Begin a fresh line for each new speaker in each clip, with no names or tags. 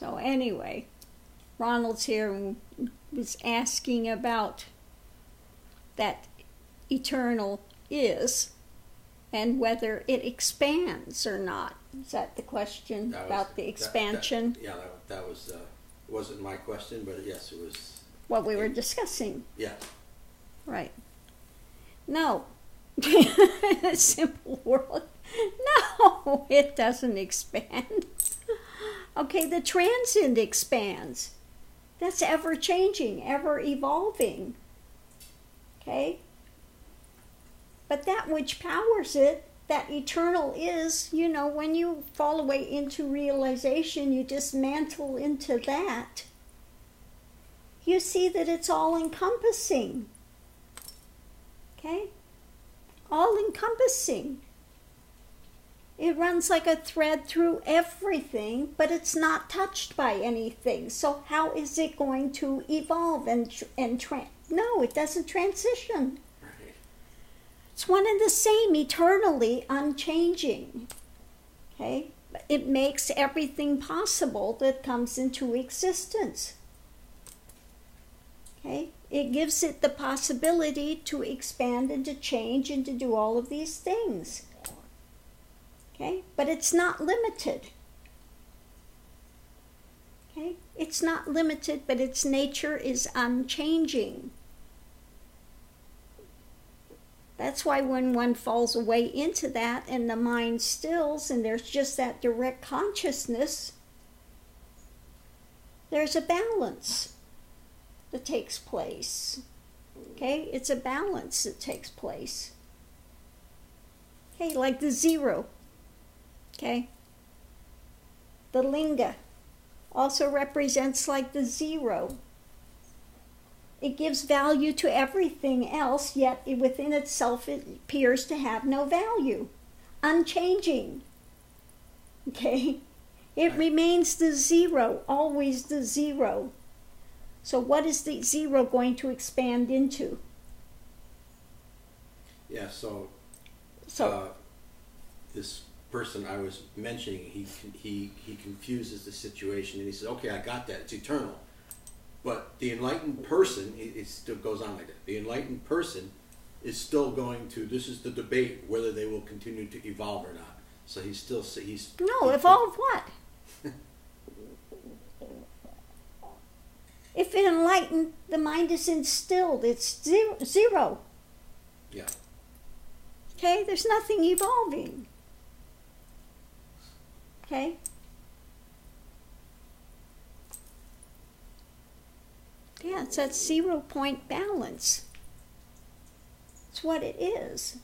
So anyway, Ronald's here and was asking about that eternal is and whether it expands or not. Is that the question about the expansion?
That was wasn't my question, but yes, it was
what we were discussing.
Yeah.
Right. No. Simple world. No, it doesn't expand. Okay, the transient expands. That's ever changing, ever evolving. Okay? But that which powers it, that eternal is, when you fall away into realization, you dismantle into that, you see that it's all encompassing. Okay? All encompassing. It runs like a thread through everything, but it's not touched by anything. So how is it going to evolve no, it doesn't transition.
Right.
It's one and the same, eternally unchanging. Okay? It makes everything possible that comes into existence. Okay? It gives it the possibility to expand and to change and to do all of these things. Okay? But it's not limited. Okay? It's not limited, but its nature is unchanging. That's why when one falls away into that and the mind stills and there's just that direct consciousness, there's a balance that takes place. Okay? It's a balance that takes place. Okay, like the zero. Okay? The linga also represents like the zero. It gives value to everything else, yet within itself it appears to have no value. Unchanging. Okay? It remains the zero, always the zero. So what is the zero going to expand into?
Yeah, so this person I was mentioning, he confuses the situation and he says, okay, I got that, it's eternal. But the enlightened person, it still goes on like that. The enlightened person is still going to, this is the debate, whether they will continue to evolve or not. So
evolve what? If it enlightened, the mind is instilled. It's zero.
Yeah.
Okay? There's nothing evolving. Okay? Yeah, it's that 0 point balance. It's what it is.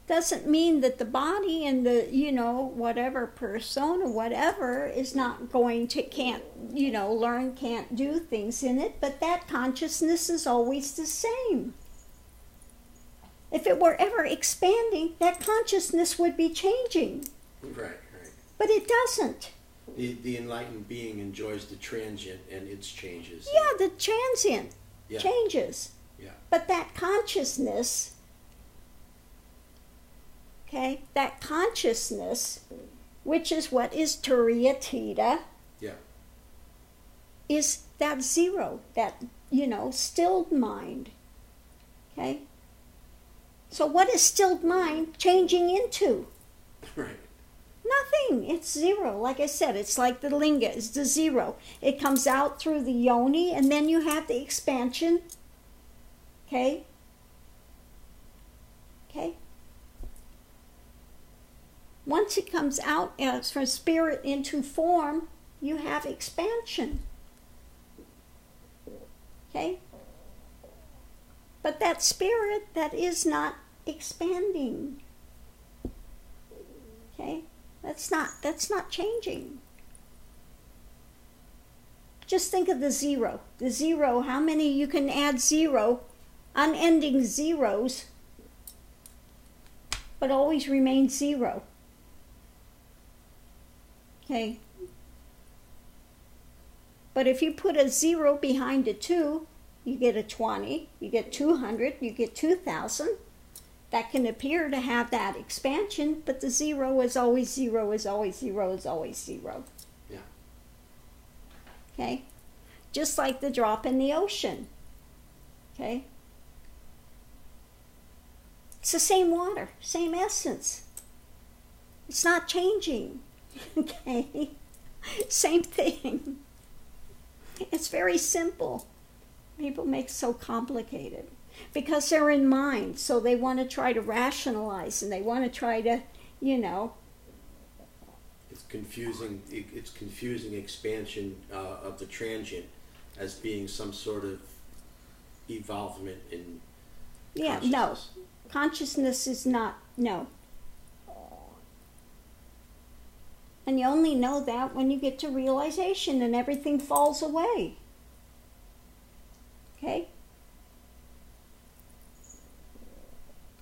Doesn't mean that the body and the, whatever persona, whatever, is not going to, can't learn, can't do things in it, but that consciousness is always the same. If it were ever expanding, that consciousness would be changing.
Right.
But it doesn't.
The enlightened being enjoys the transient and its changes.
Yeah, the transient changes.
Yeah.
But that consciousness, okay, that consciousness, which is what is Turiya Theta, is that zero, that, stilled mind. Okay? So what is stilled mind changing into?
Right.
Nothing. It's zero. Like I said, it's like the linga. It's the zero. It comes out through the yoni, and then you have the expansion. Okay? Okay? Once it comes out from spirit into form, you have expansion. Okay? But that spirit, that is not expanding. Okay? That's not changing. Just think of the zero. The zero, how many you can add zero, unending zeros, but always remain zero. Okay? But if you put a 0 behind a 2, you get a 20, you get 200, you get 2,000. That can appear to have that expansion, but the 0 is always 0, is always 0, is always 0.
Yeah.
Okay? Just like the drop in the ocean. Okay? It's the same water, same essence. It's not changing. Okay? Same thing. It's very simple. People make it so complicated because they're in mind, so they want to try to rationalize and they want to try to,
It's confusing. It's confusing expansion of the transient as being some sort of evolvement in consciousness.
No. Consciousness is not, no. And you only know that when you get to realization and everything falls away. Okay?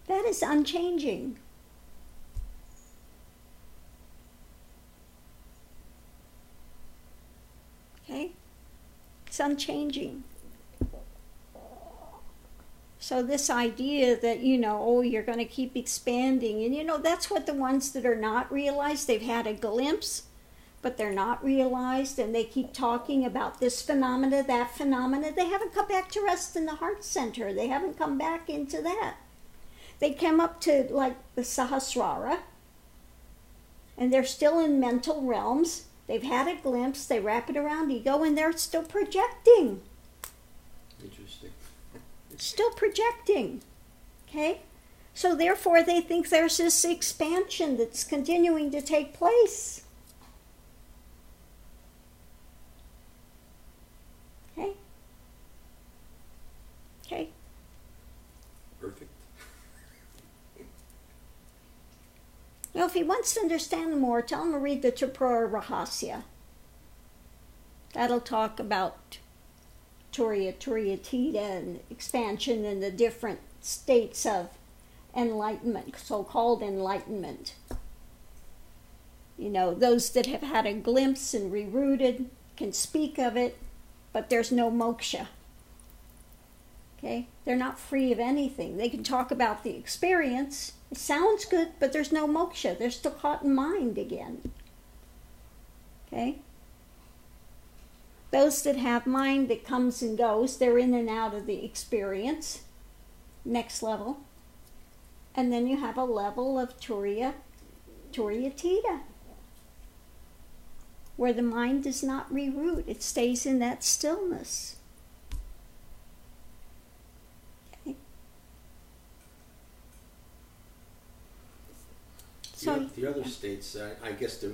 That is unchanging. Okay? It's unchanging. So this idea that, you're going to keep expanding, and that's what the ones that are not realized, they've had a glimpse, but they're not realized, and they keep talking about this phenomena, that phenomena. They haven't come back to rest in the heart center. They haven't come back into that. They come up to, like, the Sahasrara, and they're still in mental realms. They've had a glimpse. They wrap it around ego, and they're still projecting.
Interesting.
Still projecting. Okay? So therefore they think there's this expansion that's continuing to take place. Okay? Okay?
Perfect.
Well, if he wants to understand more, tell him to read the Tripura Rahasya. That'll talk about Turiya, Turiyatita, and expansion and the different states of enlightenment, so-called enlightenment. Those that have had a glimpse and rerouted can speak of it, but there's no moksha. Okay? They're not free of anything. They can talk about the experience. It sounds good, but there's no moksha. They're still caught in mind again. Okay? Those that have mind that comes and goes, they're in and out of the experience. Next level. And then you have a level of Turiyatita, where the mind does not reroute. It stays in that stillness. Okay. So
the other states, I guess the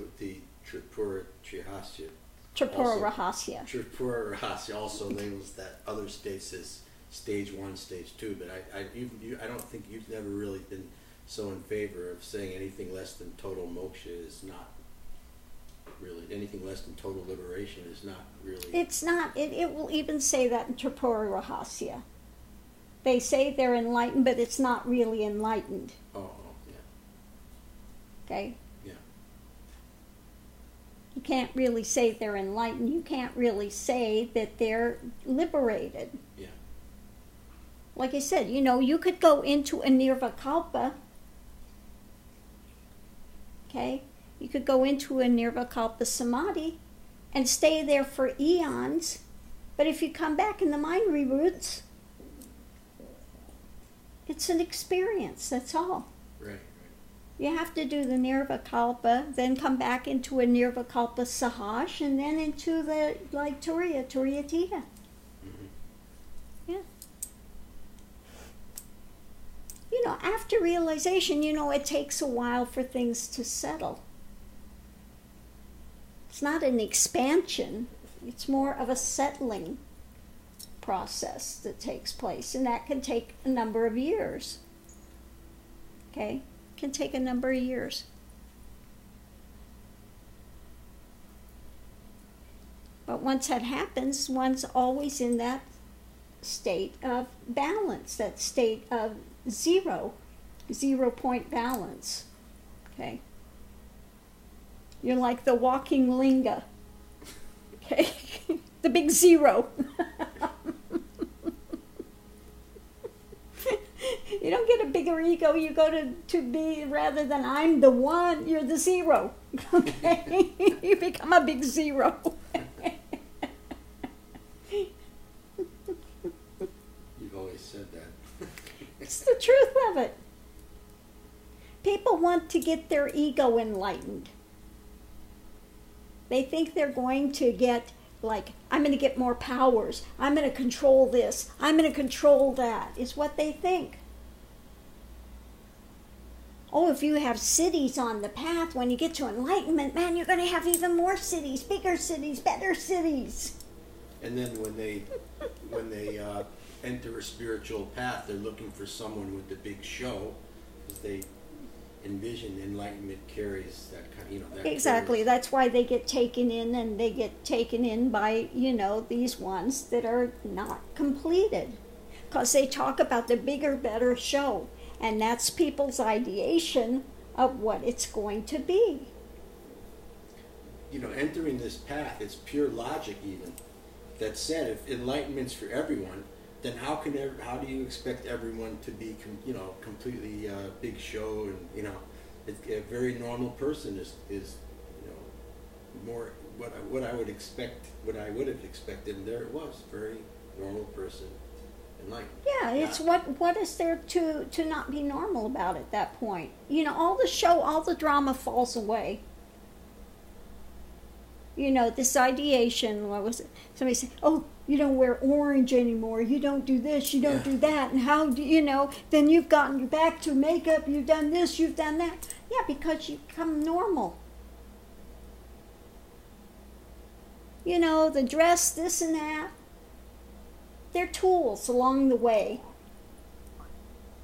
Tripura Rahasya.
Tripura Rahasya.
Tripura Rahasya also labels that other states as stage 1, stage 2, but I don't think you've never really been so in favor of saying anything less than total moksha is not really, anything less than total liberation is not really.
It's not. It will even say that in Tripura Rahasya. They say they're enlightened, but it's not really enlightened.
Oh, yeah.
Okay?
Yeah.
You can't really say they're enlightened. You can't really say that they're liberated.
Yeah.
Like I said, you could go into a nirvikalpa. Okay? You could go into a nirvikalpa samadhi and stay there for eons. But if you come back and the mind reroutes, it's an experience, that's all.
Right.
You have to do the nirvikalpa, then come back into a nirvikalpa sahaj, and then into the, like, Turiyatita.
Mm-hmm.
Yeah. After realization, it takes a while for things to settle. It's not an expansion. It's more of a settling process that takes place, and that can take a number of years. Okay? Can take a number of years. But once that happens, one's always in that state of balance, that state of 0 point balance. Okay? You're like the walking linga. Okay? The big 0. You don't get a bigger ego, you go to be, rather than I'm the 1, you're the 0. Okay? You become a big zero.
You've always said that.
It's the truth of it. People want to get their ego enlightened. They think they're going to get, like, I'm going to get more powers. I'm going to control this. I'm going to control that, is what they think. Oh, if you have cities on the path, when you get to enlightenment, man, you're going to have even more cities, bigger cities, better cities.
And then when they enter a spiritual path, they're looking for someone with the big show, because they envision enlightenment carries that kind, that
Exactly.
carries.
That's why they get taken in, and they get taken in by, these ones that are not completed. Because they talk about the bigger, better show. And that's people's ideation of what it's going to be.
Entering this path, it's pure logic even. That said, if enlightenment's for everyone, then how do you expect everyone to be, completely big show and, a very normal person is more what I would expect, what I would have expected, and there it was, very normal person.
Yeah, it's what is there to not be normal about at that point? All the show, all the drama falls away. This ideation, what was it? Somebody said, oh, you don't wear orange anymore, you don't do this, you don't do that, and how do then you've gotten back to makeup, you've done this, you've done that. Yeah, because you become normal. The dress, this and that. They're tools along the way.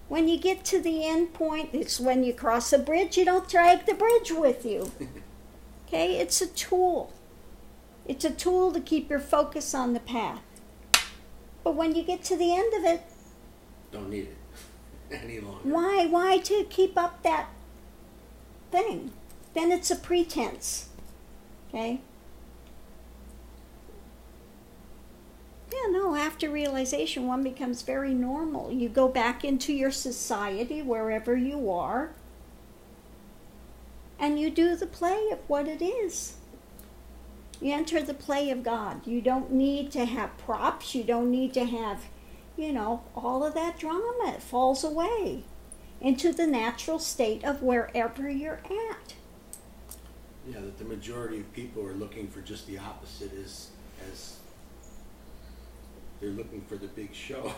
When you get to the end point, it's when you cross a bridge, you don't drag the bridge with you. Okay? It's a tool. It's a tool to keep your focus on the path. But when you get to the end of it,
don't need it any longer.
Why to keep up that thing? Then it's a pretense. Okay? Yeah, no, after realization, one becomes very normal. You go back into your society, wherever you are, and you do the play of what it is. You enter the play of God. You don't need to have props. You don't need to have, all of that drama. It falls away into the natural state of wherever you're at.
Yeah, that the majority of people are looking for just the opposite, as they're looking for the big show.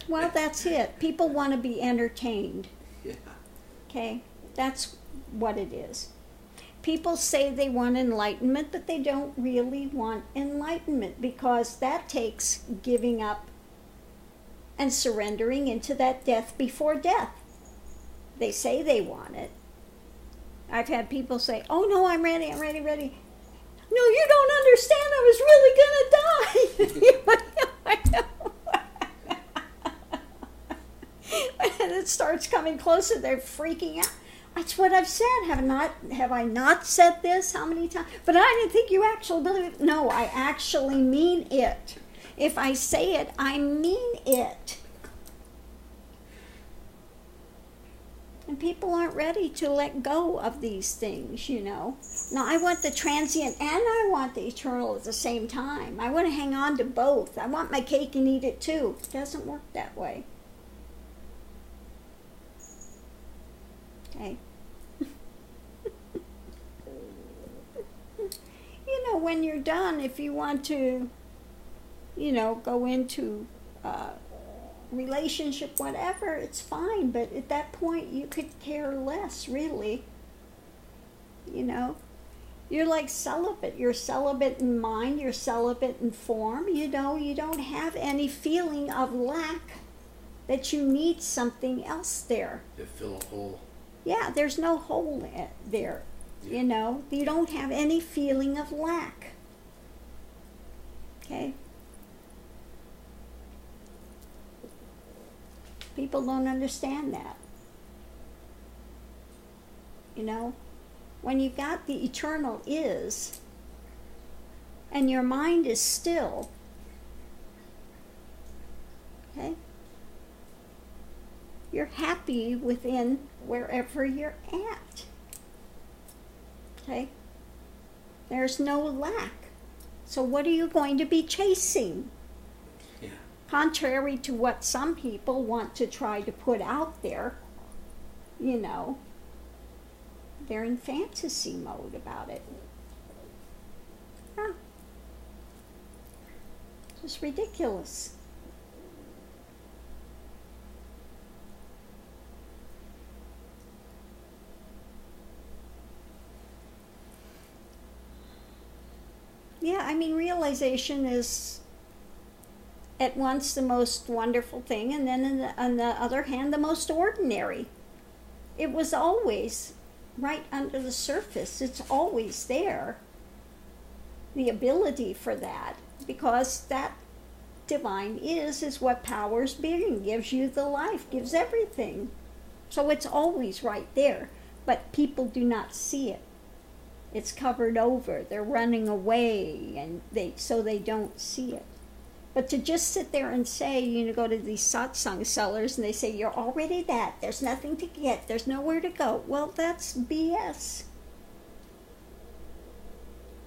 Well, that's it. People want to be entertained.
Yeah.
Okay? That's what it is. People say they want enlightenment, but they don't really want enlightenment, because that takes giving up and surrendering into that death before death. They say they want it. I've had people say, oh no, I'm ready. No, you don't understand. I was really going to die. And it starts coming closer, they're freaking out. That's what I've said. Have I not said this? How many times? But I didn't think you actually believe it. No, I actually mean it. If I say it, I mean it. And people aren't ready to let go of these things, Now, I want the transient and I want the eternal at the same time. I want to hang on to both. I want my cake and eat it too. It doesn't work that way. Okay. When you're done, if you want to, go into relationship, whatever, it's fine. But at that point, you could care less, really. You're like celibate. You're celibate in mind. You're celibate in form. You don't have any feeling of lack that you need something else there.
To fill a hole.
Yeah, there's no hole there. Yeah. You don't have any feeling of lack. Okay? People don't understand that. When you've got the eternal is, and your mind is still, okay? You're happy within wherever you're at. Okay? There's no lack. So what are you going to be chasing?
Yeah.
Contrary to what some people want to try to put out there, you know, they're in fantasy mode about it. Huh. Just ridiculous. Yeah, I mean, realization is at once the most wonderful thing, and then on the other hand, the most ordinary. It was always right under the surface. It's always there. The ability for that, because that divine is what powers being, gives you the life, gives everything. So it's always right there, but people do not see it. It's covered over. They're running away, and so they don't see it. But to just sit there and say, you know, go to these satsang sellers and they say, you're already that. There's nothing to get. There's nowhere to go. Well, that's BS.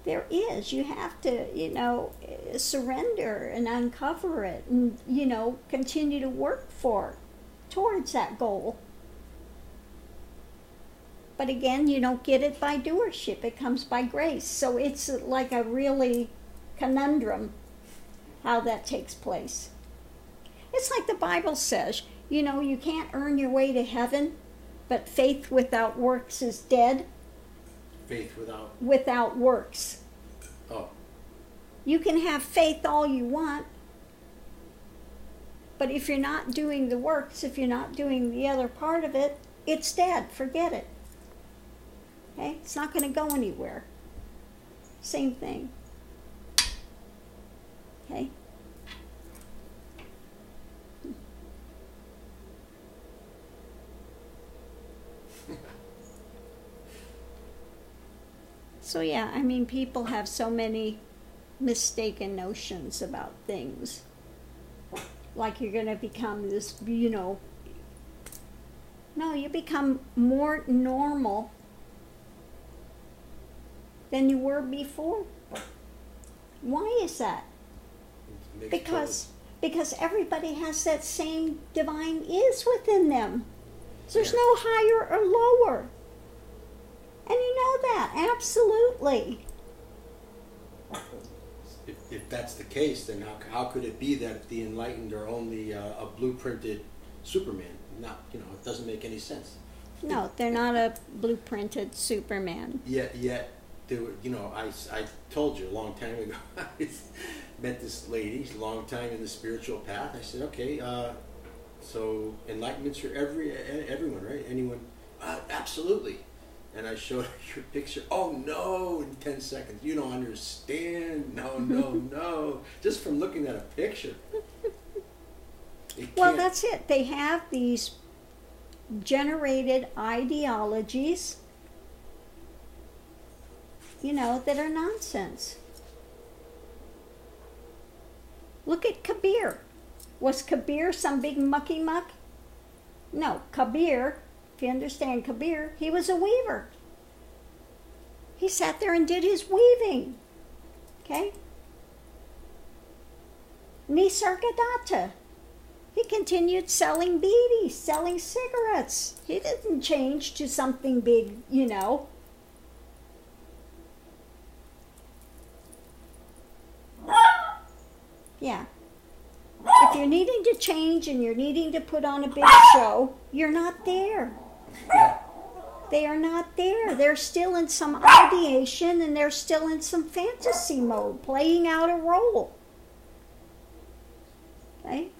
There is. You have to, you know, surrender and uncover it and, you know, continue to work towards that goal. But again, you don't get it by doership. It comes by grace. So it's like a really conundrum how that takes place. It's like the Bible says, you know, you can't earn your way to heaven, but faith without works is dead.
Faith without?
Without works.
Oh.
You can have faith all you want, but if you're not doing the works, if you're not doing the other part of it, it's dead. Forget it. Okay? It's not going to go anywhere. Same thing. Okay? So yeah, I mean, people have so many mistaken notions about things. Like you're going to become this, you know. No, you become more normal than you were before. Why is that? Because everybody has that same divine is within them. So there's no higher or lower. And you know that, absolutely.
If that's the case, then how could it be that the enlightened are only a blueprinted Superman? Not, you know, it doesn't make any sense.
No, they're not a blueprinted Superman.
Yet, there were, you know, I told you a long time ago, I met this lady, a long time in the spiritual path. I said, okay, so enlightenment's for everyone, right? Anyone? Absolutely. And I showed her your picture. Oh no, in 10 seconds. You don't understand. No. Just from looking at a picture.
Well, that's it. They have these generated ideologies, you know, that are nonsense. Look at Kabir. Was Kabir some big mucky muck? No, Kabir, if you understand Kabir, he was a weaver. He sat there and did his weaving. Okay? Nisargadatta. He continued selling beedis, selling cigarettes. He didn't change to something big, you know. Yeah. If you're needing to change and you're needing to put on a big show, you're not there. They are not there. They're still in some ideation and they're still in some fantasy mode, playing out a role. Okay?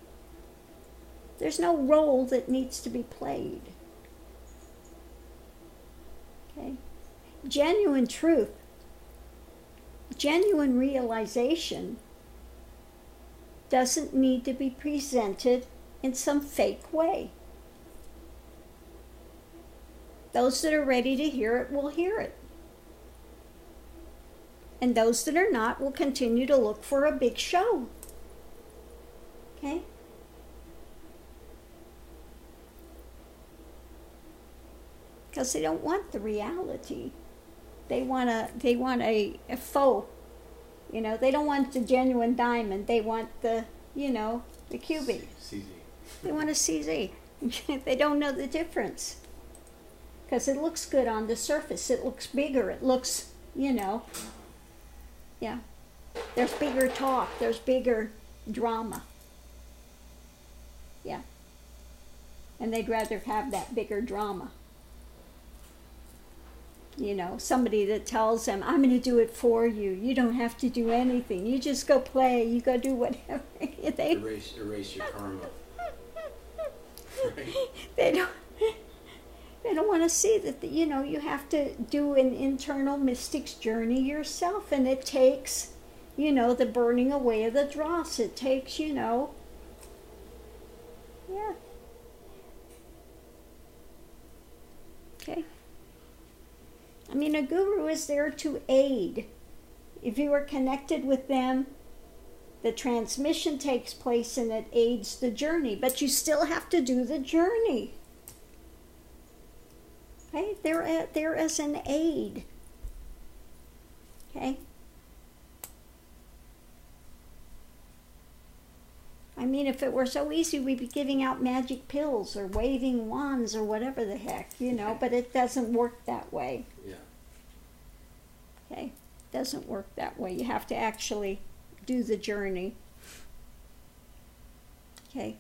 There's no role that needs to be played. Okay? Genuine truth, genuine realization doesn't need to be presented in some fake way. Those that are ready to hear it will hear it. And those that are not will continue to look for a big show. Okay? Because they don't want the reality. They want a faux. You know, they don't want the genuine diamond. They want the, you know, the cubic.
CZ.
They want a CZ. They don't know the difference. Because it looks good on the surface. It looks bigger. It looks, you know, yeah. There's bigger talk. There's bigger drama. Yeah. And they'd rather have that bigger drama. You know, somebody that tells them, I'm going to do it for you. You don't have to do anything. You just go play. You go do whatever.
Erase your karma. Right?
They don't want to see that, you know, you have to do an internal mystic's journey yourself. And it takes, you know, the burning away of the dross. It takes, you know, yeah. Okay. I mean, a guru is there to aid. If you are connected with them, the transmission takes place and it aids the journey. But you still have to do the journey. Okay? They're there as an aid. Okay? I mean, if it were so easy, we'd be giving out magic pills or waving wands or whatever the heck, you know, but it doesn't work that way.
Yeah.
Okay? It doesn't work that way. You have to actually do the journey. Okay?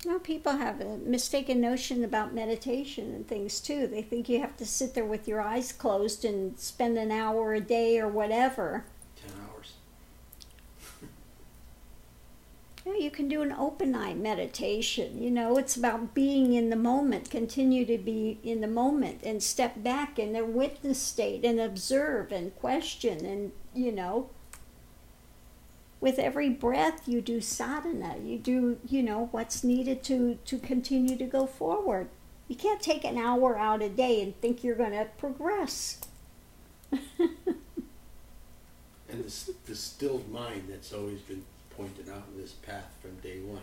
You know, people have a mistaken notion about meditation and things too. They think you have to sit there with your eyes closed and spend an hour a day or whatever.
10 hours.
You know, you can do an open eye meditation. You know, it's about being in the moment. Continue to be in the moment and step back in a witness state and observe and question and, you know. With every breath, you do sadhana. You do, you know, what's needed to continue to go forward. You can't take an hour out a day and think you're going to progress.
And the stilled mind that's always been pointed out in this path from day one,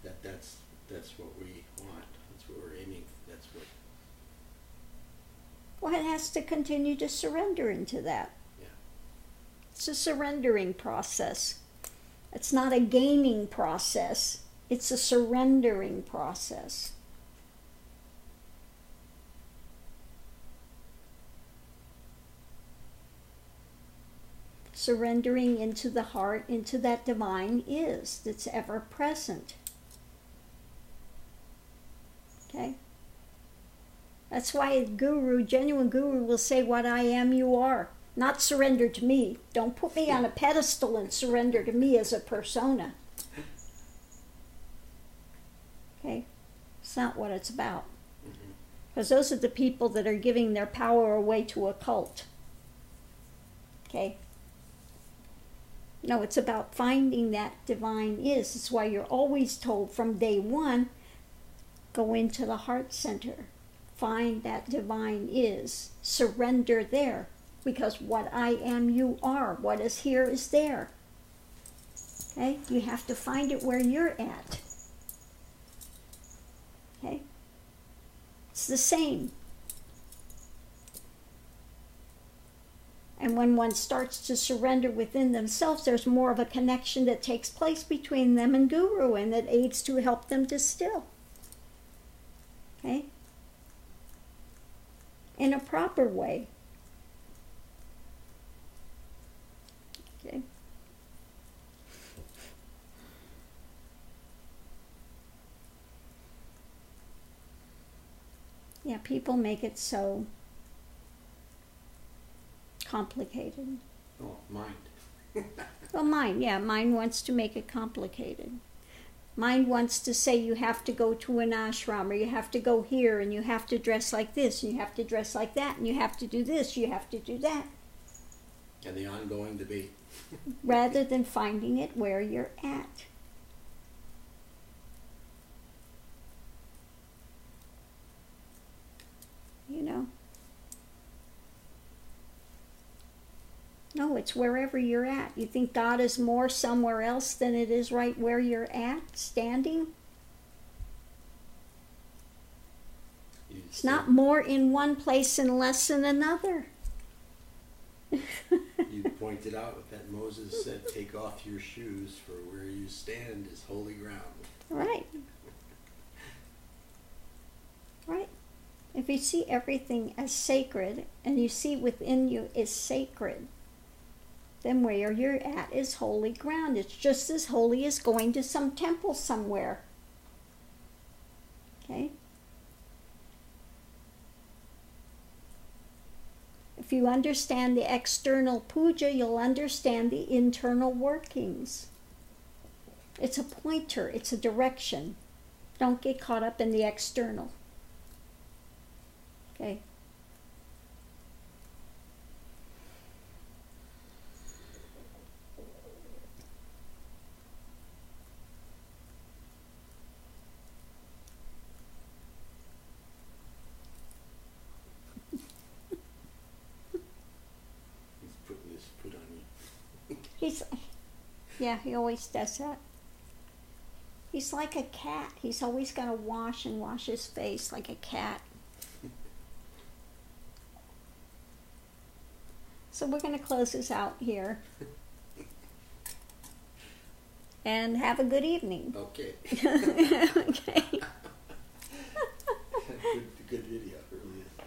that's what we want. That's what we're aiming for. That's what.
Well, it has to continue to surrender into that. It's a surrendering process. It's not a gaining process. It's a surrendering process. Surrendering into the heart, into that divine is that's ever present. Okay? That's why a guru, genuine guru, will say, what I am, you are. Not surrender to me. Don't put me on a pedestal and surrender to me as a persona. Okay? It's not what it's about. Because those are the people that are giving their power away to a cult. Okay? No, it's about finding that divine is. It's why you're always told from day one, go into the heart center. Find that divine is. Surrender there. Because what I am, you are. What is here is there. Okay? You have to find it where you're at. Okay? It's the same. And when one starts to surrender within themselves, there's more of a connection that takes place between them and Guru, and that aids to help them distill. Okay? In a proper way. Okay. Yeah, people make it so complicated.
Oh, mind.
Well, mind wants to make it complicated. Mind wants to say you have to go to an ashram, or you have to go here, and you have to dress like this, and you have to dress like that, and you have to do this, you have to do that.
And the ongoing debate.
Rather than finding it where you're at. You know? No, it's wherever you're at. You think God is more somewhere else than it is right where you're at, standing? It's not more in one place and less in another.
You pointed out that Moses said, take off your shoes, for where you stand is holy ground.
Right. Right. If you see everything as sacred, and you see within you is sacred, then where you're at is holy ground. It's just as holy as going to some temple somewhere. Okay? If you understand the external puja, you'll understand the internal workings. It's a pointer, it's a direction. Don't get caught up in the external. Okay?
He's putting his foot on you.
Yeah, he always does that. He's like a cat. He's always got to wash his face like a cat. So we're going to close this out here. And have a good evening.
Okay.
Okay.
Good video, it really is.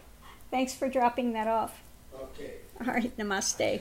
Thanks for dropping that off.
Okay.
All right, namaste.